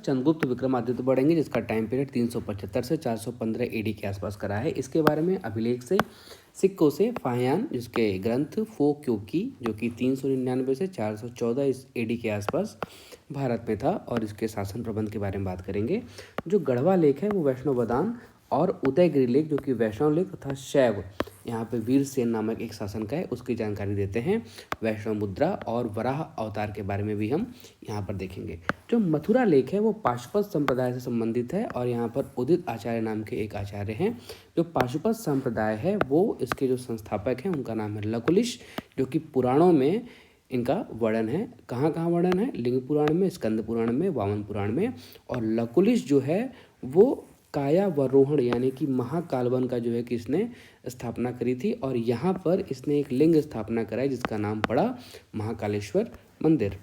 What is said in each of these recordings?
चंद्रगुप्त विक्रमादित्य बढ़ेंगे, जिसका time period 375 से 415 एडी के आसपास करा है। इसके बारे में अभिलेख से, सिक्कों से, फाहियान जिसके ग्रंथ फो क्योंकि जो कि 399 से 414 इस एडी के आसपास भारत में था, और इसके शासन प्रबंध के बारे में बात करेंगे। जो गढ़वा लेख है वो वैष्णवदान और उदयगिरि लेख जो कि वैष्णव लेख तथा शैव, यहाँ पे वीरसेन नामक एक शासन का है, उसकी जानकारी देते हैं। वैष्णव मुद्रा और वराह अवतार के बारे में भी हम यहाँ पर देखेंगे। जो मथुरा लेख है वो पाशुपत संप्रदाय से संबंधित है, और यहाँ पर उदित आचार्य नाम के एक आचार्य हैं। जो पाशुपत संप्रदाय है वो इसके जो संस्थापक हैं उनका नाम है लकुलिश, जो कि पुराणों में इनका वर्णन है। कहाँ कहाँ वर्णन है? लिंग पुराण में, स्कंद पुराण में, वामन पुराण में। और लकुलिश जो है वो कायावरोहण यानी कि महाकालवन का जो है कि इसने स्थापना करी थी, और यहाँ पर इसने एक लिंग स्थापना कराई जिसका नाम पड़ा महाकालेश्वर मंदिर।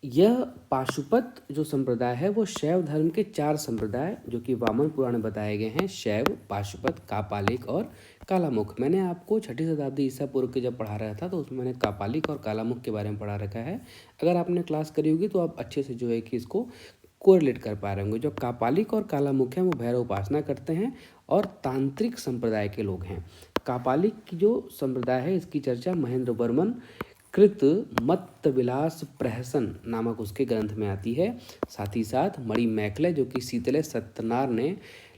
यह पाशुपत जो संप्रदाय है वो शैव धर्म के 4 संप्रदाय जो कि वामन पुराण में बताए गए हैं, शैव, पाशुपत, कापालिक और कालामुख। मैंने आपको 6ठी शताब्दी ईसा पूर्व के जब पढ़ा रहा था तो उसमें मैंने कापालिक और कालामुख के बारे में पढ़ा रखा है। अगर आपने क्लास करी होगी तो आप अच्छे से जो है कि इसको कोरिलेट कर पा रहे होंगे। जो कापालिक और कालामुख हैं वो भैरव उपासना करते हैं और तांत्रिक संप्रदाय के लोग हैं। कापालिक की जो संप्रदाय है इसकी चर्चा महेंद्र वर्मन कृत मत्त विलास प्रहसन नामक उसके ग्रंथ में आती है। साथ ही साथ मणि मैकले जो कि शीतले सत्यनार ने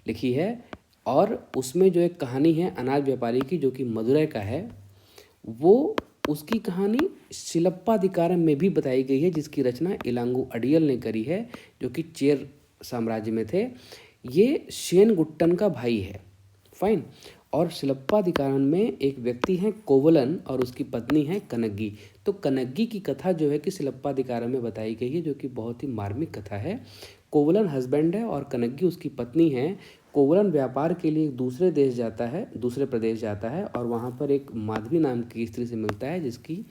लिखी है, और उसमें जो एक कहानी है अनाज व्यापारी की जो कि मदुरै का है, वो उसकी कहानी शिलप्पाधिकारम में भी बताई गई है, जिसकी रचना इलांगू अडियल ने करी है जो कि चेर साम्राज्य में थे। ये शेनगुट्टन का भाई है, फाइन। और शिलप्पाधिकारम में एक व्यक्ति हैं कोवलन और उसकी पत्नी है कनग्गी। तो कनग्गी की कथा जो है कि शिलप्पाधिकारम में बताई गई है, जो कि बहुत ही मार्मिक कथा है। कोवलन हस्बैंड है और कनग्गी उसकी पत्नी है। कोवलन व्यापार के लिए दूसरे देश जाता है, दूसरे प्रदेश जाता है, और वहाँ पर एक माधवी नाम की स्त्री से मिलता है जिसकी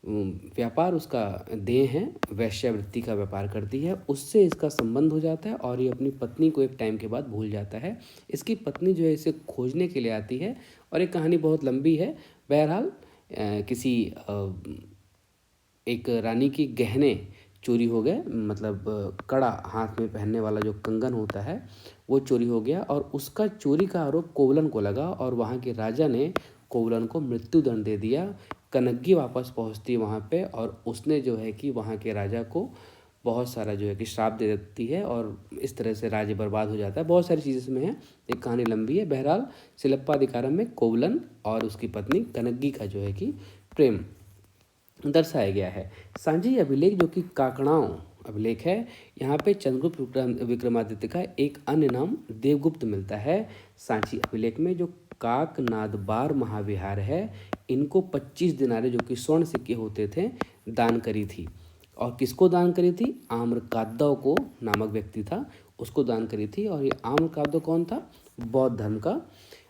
व्यापार उसका देह है, वैश्यावृत्ति का व्यापार करती है। उससे इसका संबंध हो जाता है और ये अपनी पत्नी को एक टाइम के बाद भूल जाता है। इसकी पत्नी जो है इसे खोजने के लिए आती है, और एक कहानी बहुत लंबी है। बहरहाल किसी एक रानी की गहने चोरी हो गए, मतलब कड़ा हाथ में पहनने वाला जो कंगन होता है वो चोरी हो गया, और उसका चोरी का आरोप कोवलन को लगा, और वहाँ के राजा ने कोवलन को मृत्युदंड दे दिया। कनग्गी वापस पहुँचती है वहाँ पे, और उसने जो है कि वहाँ के राजा को बहुत सारा जो है कि श्राप दे देती है, और इस तरह से राज्य बर्बाद हो जाता है। बहुत सारी चीज़ें इसमें हैं, एक कहानी लंबी है। बहरहाल शिलप्पाधिकारम में कोवलन और उसकी पत्नी कनग्गी का जो है कि प्रेम दर्शाया गया है। सांची अभिलेख जो कि काकणाओं अभिलेख है, यहाँ पे चंद्रगुप्त विक्रमादित्य का एक अन्य नाम देवगुप्त मिलता है। सांची अभिलेख में जो काकनादबार महाविहार है, इनको 25 दिनारे जो कि स्वर्ण सिक्के होते थे दान करी थी। और किसको दान करी थी? आम्रकाद्दव को नामक व्यक्ति था, उसको दान करी थी। और ये आम्रकाद्दव कौन था? बौद्ध धर्म का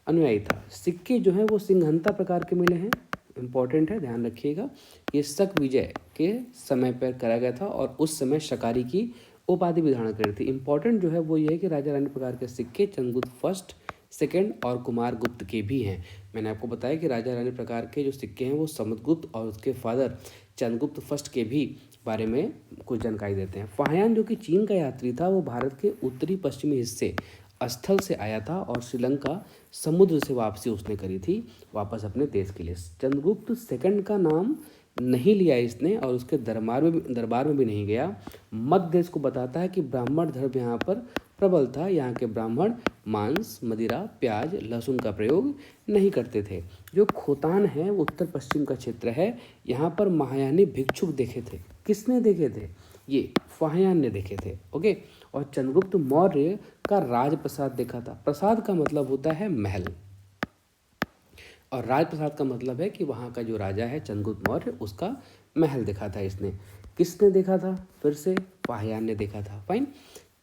अनुयायी था। सिक्के जो हैं वो सिंघनता प्रकार के मिले हैं, इम्पॉर्टेंट है, ध्यान रखिएगा। ये शक विजय के समय पर करा गया था, और उस समय शकारी की उपाधि भी धारण करी थी। इम्पॉर्टेंट जो है वो ये है कि राजा रानी प्रकार के सिक्के चंद्रगुप्त फर्स्ट, सेकेंड और कुमार गुप्त के भी हैं। मैंने आपको बताया कि राजा रानी प्रकार के जो सिक्के हैं वो समुद्रगुप्त और उसके फादर चंद्रगुप्त फर्स्ट के भी बारे में कुछ जानकारी देते हैं। फाहियान जो कि चीन का यात्री था, वो भारत के उत्तरी पश्चिमी हिस्से स्थल से आया था, और श्रीलंका समुद्र से वापसी उसने करी थी वापस अपने देश के लिए। चंद्रगुप्त सेकंड का नाम नहीं लिया इसने, और उसके दरबार में भी नहीं गया। मध्य देश को बताता है कि ब्राह्मण धर्म यहाँ पर प्रबल था। यहाँ के ब्राह्मण मांस, मदिरा, प्याज, लहसुन का प्रयोग नहीं करते थे। जो खोतान है वो उत्तर पश्चिम का क्षेत्र है। यहाँ पर महायानी भिक्षुक देखे थे। किसने देखे थे? ये फाहियान ने देखे थे, ओके। और चंद्रगुप्त मौर्य का राजप्रसाद देखा था। प्रसाद का मतलब होता है महल, और राजप्रसाद का मतलब है कि वहाँ का जो राजा है चंद्रगुप्त मौर्य, उसका महल देखा था इसने। किसने देखा था? फिर से फाहियान ने देखा था, फाइन।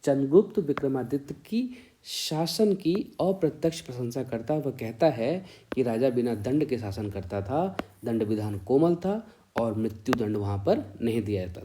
चंद्रगुप्त विक्रमादित्य की शासन की अप्रत्यक्ष प्रशंसा करता, वह कहता है कि राजा बिना दंड के शासन करता था, दंड विधान कोमल था, और मृत्युदंड वहाँ पर नहीं दिया जाता था।